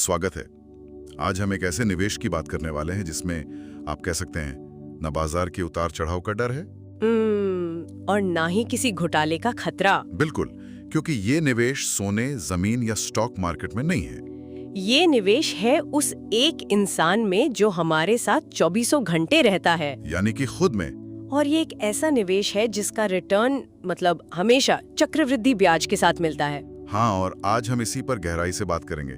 स्वागत है। आज हम एक ऐसे निवेश की बात करने वाले हैं जिसमें आप कह सकते हैं न बाजार के उतार चढ़ाव का डर है और ना ही किसी घोटाले का खतरा। बिल्कुल, क्योंकि ये निवेश सोने, जमीन या स्टॉक मार्केट में नहीं है। ये निवेश है उस एक इंसान में जो हमारे साथ 24 घंटे रहता है, यानी कि खुद में। और ये एक ऐसा निवेश है जिसका रिटर्न मतलब हमेशा चक्रवृद्धि ब्याज के साथ मिलता है। हाँ, और आज हम इसी पर गहराई से बात करेंगे।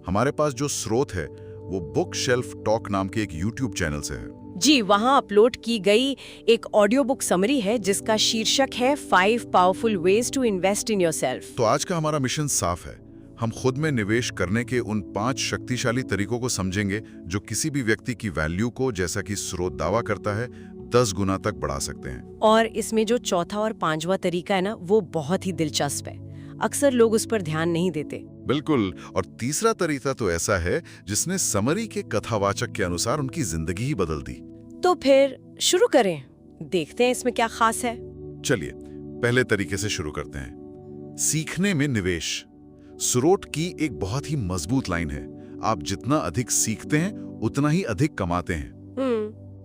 हमारे पास जो स्रोत है वो बुक शेल्फ टॉक नाम के एक यूट्यूब चैनल से है। जी, वहाँ अपलोड की गई एक ऑडियो बुक समरी है जिसका शीर्षक है 5 powerful ways to invest in yourself. तो आज का हमारा मिशन साफ है। हम खुद में निवेश करने के उन 5 शक्तिशाली तरीकों को समझेंगे जो किसी भी व्यक्ति की वैल्यू को, जैसा कि स्रोत दावा करता है, 10 गुना तक बढ़ा सकते हैं। और इसमें जो चौथा और पांचवा तरीका है ना, वो बहुत ही दिलचस्प है। अक्सर लोग उस पर ध्यान नहीं देते। बिल्कुल, और तीसरा तरीका तो ऐसा है जिसने समरी के कथावाचक के अनुसार उनकी जिंदगी ही बदल दी। तो फिर शुरू करें, देखते हैं इसमें क्या खास है। चलिए पहले तरीके से शुरू करते हैं। सीखने में निवेश। स्रोत की एक बहुत ही मजबूत लाइन है, आप जितना अधिक सीखते हैं उतना ही अधिक कमाते हैं।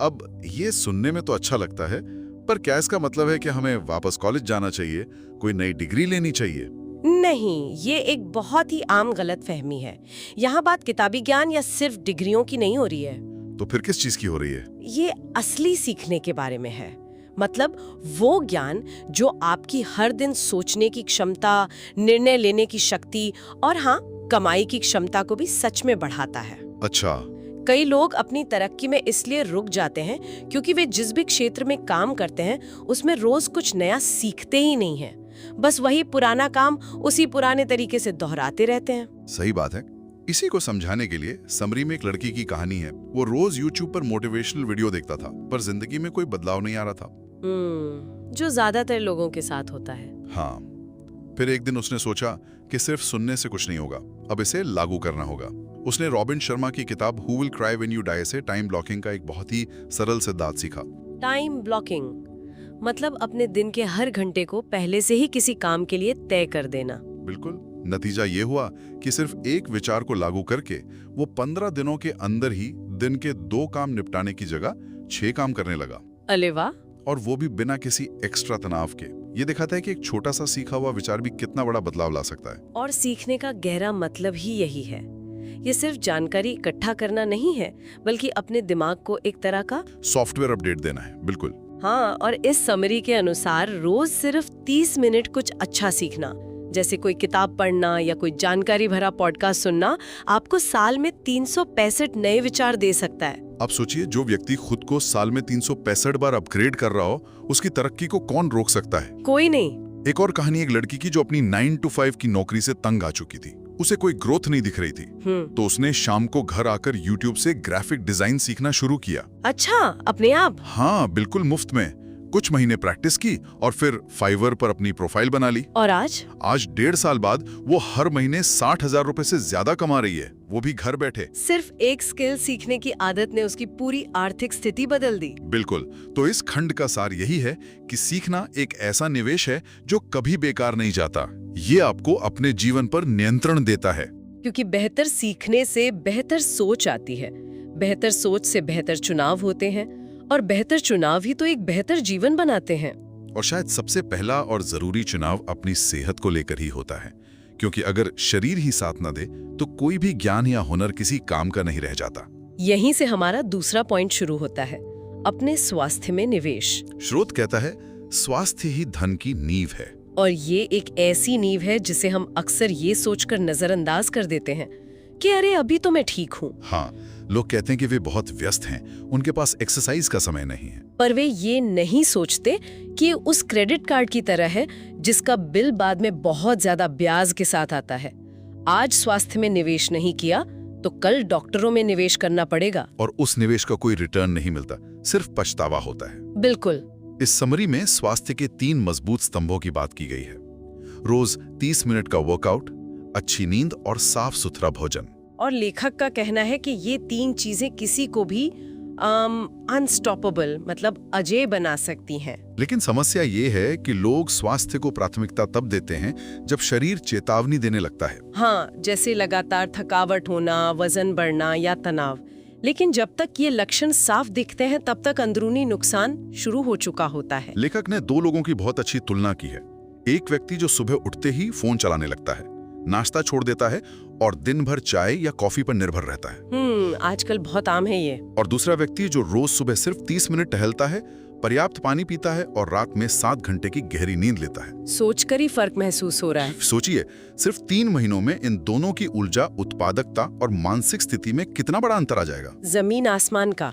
अब ये सुनने में तो अच्छा लगता है, पर क्या इसका मतलब है कि हमें वापस कॉलेज जाना चाहिए, कोई नई डिग्री लेनी चाहिए? नहीं, ये एक बहुत ही आम गलतफहमी है। यहाँ बात किताबी ज्ञान या सिर्फ डिग्रियों की नहीं हो रही है। तो फिर किस चीज की हो रही है? ये असली सीखने के बारे में है। मतलब वो ज्ञान जो आपकी हर दिन सोचने की क्षमता, निर्णय लेने की शक्ति और हाँ, कमाई की क्षमता को भी सच में बढ़ाता है। अच्छा। कई लोग अपनी तरक्की में इसलिए रुक जाते हैं क्योंकि वे जिस भी क्षेत्र में काम करते हैं उसमें रोज कुछ नया सीखते ही नहीं हैं। बस वही पुराना काम उसी पुराने तरीके से दोहराते रहते हैं। सही बात है। इसी को समझाने के लिए समरी में एक लड़की की कहानी है। वो रोज यूट्यूब पर मोटिवेशनल वीडियो देखता था, पर जिंदगी में कोई बदलाव नहीं आ रहा था। जो ज्यादातर लोगों के साथ होता है। हाँ, फिर एक दिन उसने सोचा कि सिर्फ सुनने से कुछ नहीं होगा, अब इसे लागू करना होगा। उसने रॉबिन शर्मा की किताब who will cry when you die से टाइम ब्लॉकिंग का एक बहुत ही सरल सिद्धांत सीखा। टाइम ब्लॉकिंग मतलब अपने दिन के हर घंटे को पहले से ही किसी काम के लिए तय कर देना। बिल्कुल। नतीजा ये हुआ कि सिर्फ एक विचार को लागू करके वो 15 दिनों के अंदर ही दिन के 2 काम निपटाने की जगह 6 काम करने लगा। अरे वाह! और वो भी बिना किसी एक्स्ट्रा तनाव के। ये दिखाता है कि एक छोटा सा सीखा हुआ विचार भी कितना बड़ा बदलाव ला सकता है। और सीखने का गहरा मतलब ही यही है। ये सिर्फ जानकारी इकट्ठा करना नहीं है, बल्कि अपने दिमाग को एक तरह का सॉफ्टवेयर अपडेट देना है। बिल्कुल। हाँ, और इस समरी के अनुसार रोज सिर्फ 30 मिनट कुछ अच्छा सीखना, जैसे कोई किताब पढ़ना या कोई जानकारी भरा पॉडकास्ट सुनना, आपको साल में 365 नए विचार दे सकता है। आप सोचिए, जो व्यक्ति खुद को साल में 365 बार अपग्रेड कर रहा हो, उसकी तरक्की को कौन रोक सकता है? कोई नहीं। एक और कहानी एक लड़की की जो अपनी 9 to 5 की नौकरी से तंग आ चुकी थी। उसे कोई ग्रोथ नहीं दिख रही थी। तो उसने शाम को घर आकर यूट्यूब से ग्राफिक डिजाइन सीखना शुरू किया। अच्छा, अपने आप? हाँ, बिल्कुल मुफ्त में। कुछ महीने प्रैक्टिस की और फिर फाइवर पर अपनी प्रोफाइल बना ली। और आज 1.5 साल बाद वो हर महीने 60,000 रुपए से ज्यादा कमा रही है, वो भी घर बैठे। सिर्फ एक स्किल सीखने की आदत ने उसकी पूरी आर्थिक स्थिति बदल दी। बिल्कुल। तो इस खंड का सार यही है कि सीखना एक ऐसा निवेश है जो कभी बेकार नहीं जाता। ये आपको अपने जीवन पर नियंत्रण देता है। क्योंकि बेहतर सीखने से बेहतर सोच आती है, बेहतर सोच से बेहतर चुनाव होते हैं, और बेहतर चुनाव ही तो एक बेहतर जीवन बनाते हैं। और शायद सबसे पहला और जरूरी चुनाव अपनी सेहत को लेकर ही होता है, क्योंकि अगर शरीर ही साथ न दे तो कोई भी ज्ञान या हुनर किसी काम का नहीं रह जाता। यहीं से हमारा दूसरा पॉइंट शुरू होता है, अपने स्वास्थ्य में निवेश। स्रोत कहता है स्वास्थ्य ही धन की नींव है। और ये एक ऐसी नींव है जिसे हम अक्सर ये सोचकर नजरअंदाज कर देते हैं कि अरे अभी तो मैं ठीक हूँ। हाँ, लोग कहते हैं कि वे बहुत व्यस्त हैं, उनके पास एक्सरसाइज का समय नहीं है। पर वे ये नहीं सोचते कि उस क्रेडिट कार्ड की तरह है जिसका बिल बाद में बहुत ज्यादा ब्याज के साथ आता है। आज स्वास्थ्य में निवेश नहीं किया तो कल डॉक्टरों में निवेश करना पड़ेगा, और उस निवेश का कोई रिटर्न नहीं मिलता, सिर्फ पछतावा होता है। बिल्कुल। इस समरी में स्वास्थ्य के 3 मजबूत स्तंभों की बात की गई है। रोज 30 मिनट का वर्कआउट, अच्छी नींद और साफ सुथरा भोजन। और लेखक का कहना है कि ये 3 चीजें किसी को भी अनस्टॉपेबल मतलब अजेय बना सकती हैं। लेकिन समस्या ये है कि लोग स्वास्थ्य को प्राथमिकता तब देते हैं जब शरीर चेतावनी देने लगता है। हाँ, जैसे लगातार थकावट होना, वजन बढ़ना या तनाव। लेकिन जब तक ये लक्षण साफ दिखते हैं तब तक अंदरूनी नुकसान शुरू हो चुका होता है। लेखक ने दो लोगों की बहुत अच्छी तुलना की है। एक व्यक्ति जो सुबह उठते ही फोन चलाने लगता है, नाश्ता छोड़ देता है और दिन भर चाय या कॉफी पर निर्भर रहता है। आजकल बहुत आम है ये। और दूसरा व्यक्ति जो रोज सुबह सिर्फ 30 मिनट टहलता है, पर्याप्त पानी पीता है और रात में 7 घंटे की गहरी नींद लेता है। सोचकर ही फर्क महसूस हो रहा है। सोचिए, सिर्फ 3 महीनों में इन दोनों की ऊर्जा, उत्पादकता और मानसिक स्थिति में कितना बड़ा अंतर आ जाएगा। जमीन आसमान का।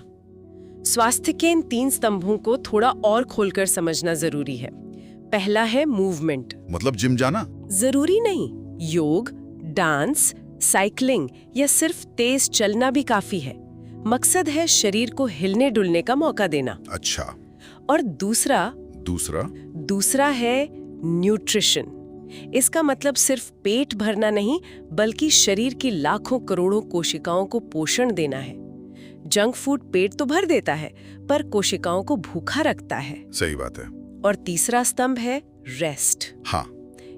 स्वास्थ्य के इन 3 स्तंभों को थोड़ा और खोलकर समझना जरूरी है। पहला है मूवमेंट। मतलब जिम जाना? जरूरी नहीं, योग, डांस, साइकिलिंग या सिर्फ तेज चलना भी काफी है। मकसद है शरीर को हिलने डुलने का मौका देना। अच्छा। और दूसरा है न्यूट्रिशन। इसका मतलब सिर्फ पेट भरना नहीं, बल्कि शरीर की लाखों करोड़ों कोशिकाओं को पोषण देना है। जंक फूड पेट तो भर देता है, पर कोशिकाओं को भूखा रखता है। सही बात है। और तीसरा स्तंभ है रेस्ट। हाँ,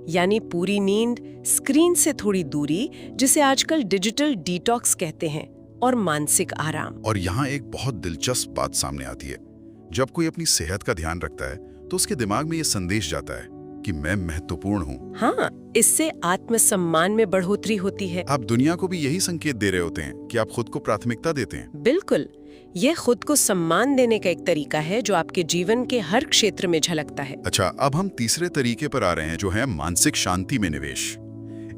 यानी पूरी नींद, स्क्रीन से थोड़ी दूरी, जिसे आजकल डिजिटल डिटॉक्स कहते हैं, और मानसिक आराम। और यहाँ एक बहुत दिलचस्प बात सामने आती है। जब कोई अपनी सेहत का ध्यान रखता है तो उसके दिमाग में ये संदेश जाता है कि मैं महत्वपूर्ण हूँ। हाँ, इससे आत्मसम्मान में बढ़ोतरी होती है। आप दुनिया को भी यही संकेत दे रहे होते हैं कि आप खुद को प्राथमिकता देते हैं। बिल्कुल, ये खुद को सम्मान देने का एक तरीका है जो आपके जीवन के हर क्षेत्र में झलकता है। अच्छा, अब हम तीसरे तरीके पर आ रहे हैं, जो है मानसिक शांति में निवेश।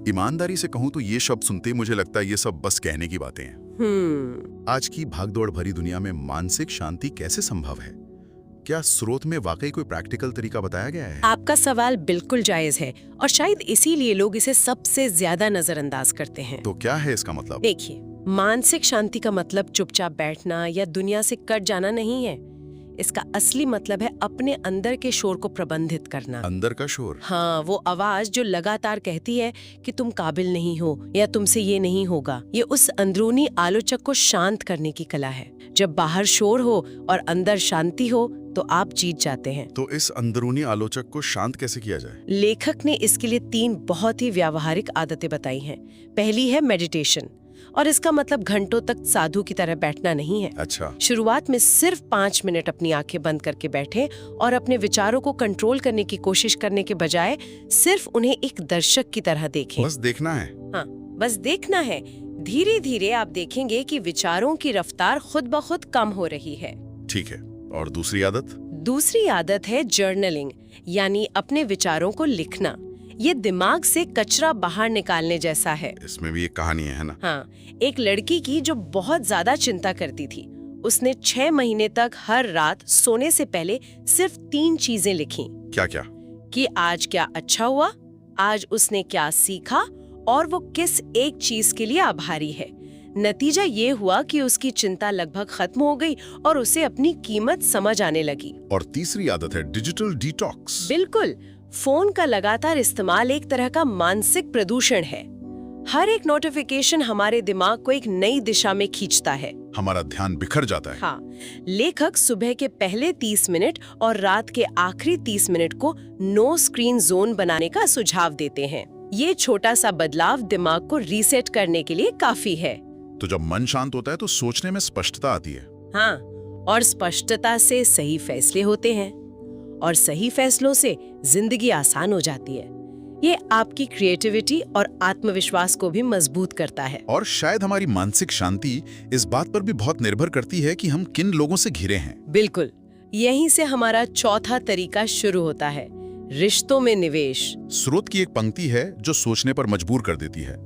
ईमानदारी से कहूँ तो ये शब्द सुनते ही मुझे लगता है ये सब बस कहने की बातें हैं। आज की भागदौड़ भरी दुनिया में मानसिक शांति कैसे संभव है? क्या स्रोत में वाकई कोई प्रैक्टिकल तरीका बताया गया है? आपका सवाल बिल्कुल जायज है और शायद इसीलिए लोग इसे सबसे ज्यादा नजरअंदाज करते हैं। तो क्या है इसका मतलब? देखिए, मानसिक शांति का मतलब चुपचाप बैठना या दुनिया से कट जाना नहीं है। इसका असली मतलब है अपने अंदर के शोर को प्रबंधित करना। अंदर का शोर? हाँ, वो आवाज जो लगातार कहती है कि तुम काबिल नहीं हो या तुमसे ये नहीं होगा। ये उस अंदरूनी आलोचक को शांत करने की कला है। जब बाहर शोर हो और अंदर शांति हो तो आप जीत जाते हैं। तो इस अंदरूनी आलोचक को शांत कैसे किया जाए? लेखक ने इसके लिए 3 बहुत ही व्यावहारिक आदतें बताई हैं। पहली है मेडिटेशन, और इसका मतलब घंटों तक साधु की तरह बैठना नहीं है। अच्छा। शुरुआत में सिर्फ 5 मिनट अपनी आंखें बंद करके बैठें और अपने विचारों को कंट्रोल करने की कोशिश करने के बजाय सिर्फ उन्हें एक दर्शक की तरह देखें। बस देखना है? हाँ, बस देखना है। धीरे धीरे आप देखेंगे कि विचारों की रफ्तार खुद ब खुद कम हो रही है। ठीक है। और दूसरी आदत? दूसरी आदत है जर्नलिंग, यानी अपने विचारों को लिखना। ये दिमाग से कचरा बाहर निकालने जैसा है। इसमें भी एक कहानी है ना? हाँ, एक लड़की की जो बहुत ज्यादा चिंता करती थी। उसने 6 महीने तक हर रात सोने से पहले सिर्फ 3 चीजें लिखी। क्या क्या? कि आज क्या अच्छा हुआ, आज उसने क्या सीखा और वो किस एक चीज के लिए आभारी है। नतीजा ये हुआ कि उसकी चिंता लगभग खत्म हो गई और उसे अपनी कीमत समझ आने लगी। और तीसरी आदत है डिजिटल डिटॉक्स। बिल्कुल, फोन का लगातार इस्तेमाल एक तरह का मानसिक प्रदूषण है। हर एक नोटिफिकेशन हमारे दिमाग को एक नई दिशा में खींचता है। हमारा ध्यान बिखर जाता है। हाँ, लेखक सुबह के पहले 30 मिनट और रात के आखिरी 30 मिनट को नो स्क्रीन जोन बनाने का सुझाव देते हैं। ये छोटा सा बदलाव दिमाग को रीसेट करने के लिए काफी है। तो जब मन शांत होता है तो सोचने में स्पष्टता आती है। हाँ, और स्पष्टता से सही फैसले होते हैं और सही फैसलों से जिंदगी आसान हो जाती है। ये आपकी क्रिएटिविटी और आत्मविश्वास को भी मजबूत करता है। और शायद हमारी मानसिक शांति इस बात पर भी बहुत निर्भर करती है कि हम किन लोगों से घिरे हैं। बिल्कुल, यहीं से हमारा चौथा तरीका शुरू होता है, रिश्तों में निवेश। स्रोत की एक पंक्ति है जो सोचने पर मजबूर कर देती है।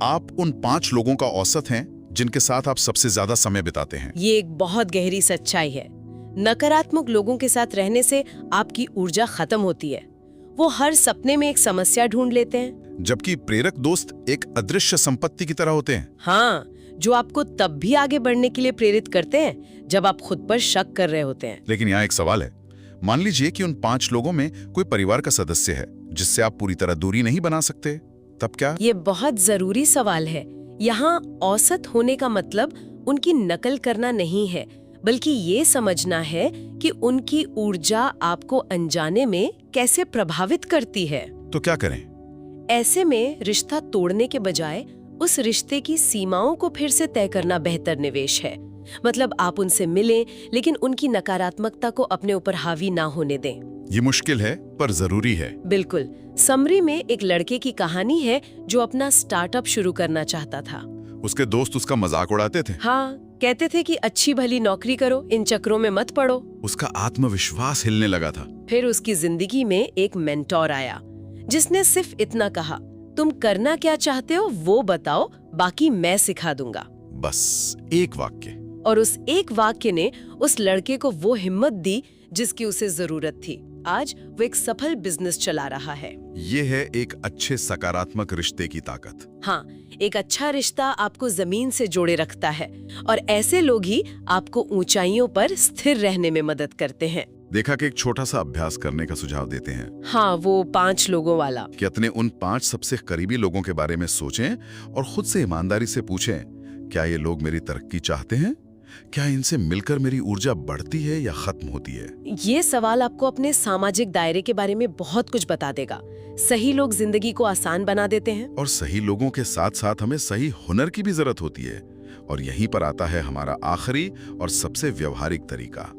आप उन 5 लोगों का औसत हैं जिनके साथ आप सबसे ज्यादा समय बिताते हैं। ये एक बहुत गहरी सच्चाई है। नकारात्मक लोगों के साथ रहने से आपकी ऊर्जा खत्म होती है। वो हर सपने में एक समस्या ढूंढ लेते हैं, जबकि प्रेरक दोस्त एक अदृश्य संपत्ति की तरह होते हैं। हाँ, जो आपको तब भी आगे बढ़ने के लिए प्रेरित करते हैं जब आप खुद पर शक कर रहे होते हैं। लेकिन यहाँ एक सवाल है। मान लीजिए कि उन 5 लोगों में कोई परिवार का सदस्य है जिससे आप पूरी तरह दूरी नहीं बना सकते, तब क्या? ये बहुत जरूरी सवाल है। यहाँ औसत होने का मतलब उनकी नकल करना नहीं है, बल्कि ये समझना है कि उनकी ऊर्जा आपको अनजाने में कैसे प्रभावित करती है। तो क्या करें? ऐसे में रिश्ता तोड़ने के बजाय उस रिश्ते की सीमाओं को फिर से तय करना बेहतर निवेश है। मतलब आप उनसे मिलें, लेकिन उनकी नकारात्मकता को अपने ऊपर हावी ना होने दें। ये मुश्किल है पर जरूरी है। बिल्कुल। समरी में एक लड़के की कहानी है जो अपना स्टार्टअप शुरू करना चाहता था। उसके दोस्त उसका मजाक उड़ाते थे। हाँ, कहते थे कि अच्छी भली नौकरी करो, इन चक्रों में मत पड़ो। उसका आत्मविश्वास हिलने लगा था। फिर उसकी जिंदगी में एक मेंटोर आया जिसने सिर्फ इतना कहा, तुम करना क्या चाहते हो वो बताओ, बाकी मैं सिखा दूंगा। बस एक वाक्य। और उस एक वाक्य ने उस लड़के को वो हिम्मत दी जिसकी उसे जरूरत थी। आज वो एक सफल बिजनेस चला रहा है। ये है एक अच्छे सकारात्मक रिश्ते की ताकत। हाँ, एक अच्छा रिश्ता आपको जमीन से जोड़े रखता है और ऐसे लोग ही आपको ऊंचाइयों पर स्थिर रहने में मदद करते हैं। देखा कि एक छोटा सा अभ्यास करने का सुझाव देते हैं। हाँ, वो 5 लोगों वाला। कि अपने उन 5 सबसे करीबी लोगों के बारे में सोचें और खुद से ईमानदारी से पूछें, क्या ये लोग मेरी तरक्की चाहते हैं? क्या इनसे मिलकर मेरी ऊर्जा बढ़ती है या खत्म होती है? ये सवाल आपको अपने सामाजिक दायरे के बारे में बहुत कुछ बता देगा। सही लोग जिंदगी को आसान बना देते हैं। और सही लोगों के साथ साथ हमें सही हुनर की भी जरूरत होती है। और यहीं पर आता है हमारा आखिरी और सबसे व्यवहारिक तरीका,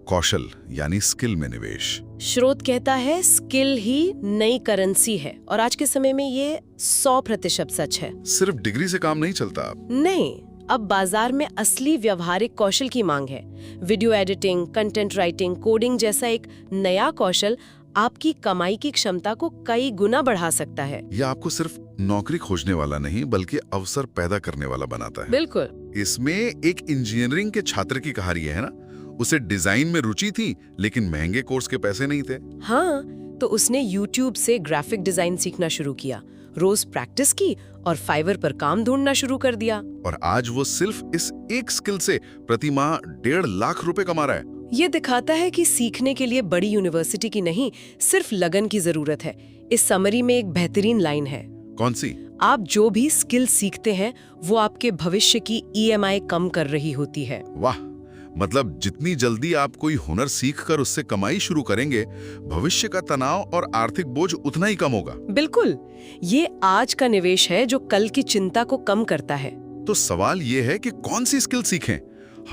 कौशल यानी स्किल में निवेश। स्रोत कहता है स्किल ही नई करेंसी है और आज के समय में ये 100% सच है। सिर्फ डिग्री से काम नहीं चलता। नहीं, अब बाजार में असली व्यवहारिक कौशल की मांग है। Video editing, content writing, coding जैसा एक नया कौशल आपकी कमाई की क्षमता को कई गुना बढ़ा सकता है। यह आपको सिर्फ नौकरी खोजने वाला नहीं बल्कि अवसर पैदा करने वाला बनाता है। बिल्कुल। इसमें एक इंजीनियरिंग के छात्र की कहानी है ना, उसे डिजाइन में रुचि थी लेकिन महंगे कोर्स के पैसे नहीं थे। हाँ, तो उसने YouTube से ग्राफिक डिजाइन सीखना शुरू किया, रोज प्रैक्टिस की और फाइवर पर काम ढूंढना शुरू कर दिया। और आज वो सिर्फ इस एक स्किल से प्रति माह 1.5 लाख रुपए कमा रहा है। ये दिखाता है कि सीखने के लिए बड़ी यूनिवर्सिटी की नहीं, सिर्फ लगन की जरूरत है। इस समरी में एक बेहतरीन लाइन है। कौन सी? आप जो भी स्किल सीखते हैं वो आपके भविष्य की EMI कम कर रही होती है। वाह, मतलब जितनी जल्दी आप कोई हुनर सीखकर उससे कमाई शुरू करेंगे, भविष्य का तनाव और आर्थिक बोझ उतना ही कम होगा। बिल्कुल, ये आज का निवेश है जो कल की चिंता को कम करता है। तो सवाल ये है कि कौन सी स्किल सीखें?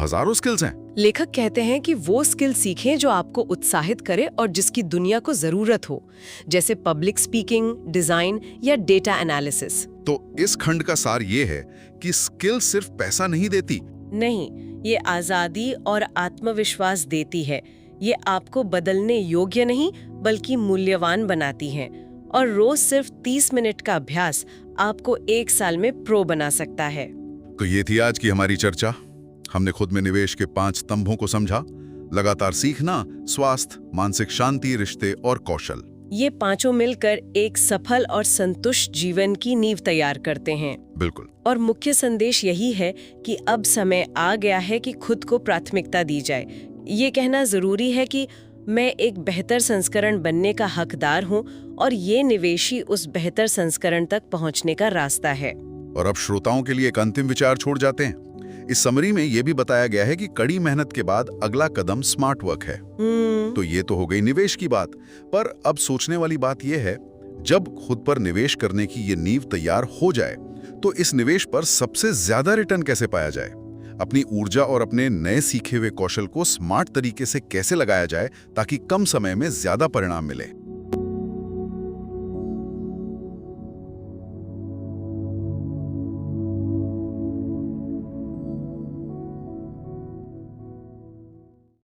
हजारों स्किल्स हैं। लेखक कहते हैं कि वो स्किल सीखें जो आपको उत्साहित करे और जिसकी दुनिया को जरूरत हो, जैसे पब्लिक स्पीकिंग, डिजाइन या डेटा एनालिसिस। तो इस खंड का सार ये है कि स्किल सिर्फ पैसा नहीं देती। नहीं, ये आजादी और आत्मविश्वास देती है। ये आपको बदलने योग्य नहीं बल्कि मूल्यवान बनाती हैं। और रोज सिर्फ 30 मिनट का अभ्यास आपको 1 साल में प्रो बना सकता है। तो ये थी आज की हमारी चर्चा। हमने खुद में निवेश के 5 स्तंभों को समझा: लगातार सीखना, स्वास्थ्य, मानसिक शांति, रिश्ते और कौशल। ये 5 मिलकर एक सफल और संतुष्ट जीवन की नींव तैयार करते हैं। बिल्कुल। और मुख्य संदेश यही है कि अब समय आ गया है कि खुद को प्राथमिकता दी जाए। ये कहना जरूरी है कि मैं एक बेहतर संस्करण बनने का हकदार हूँ और ये निवेश ही उस बेहतर संस्करण तक पहुँचने का रास्ता है। और अब श्रोताओं के लिए एक अंतिम विचार छोड़ जाते हैं। इस समरी में यह भी बताया गया है कि कड़ी मेहनत के बाद अगला कदम स्मार्ट वर्क है। तो ये तो हो गई निवेश की बात, पर अब सोचने वाली बात यह है, जब खुद पर निवेश करने की ये नींव तैयार हो जाए तो इस निवेश पर सबसे ज्यादा रिटर्न कैसे पाया जाए? अपनी ऊर्जा और अपने नए सीखे हुए कौशल को स्मार्ट तरीके से कैसे लगाया जाए ताकि कम समय में ज्यादा परिणाम मिले?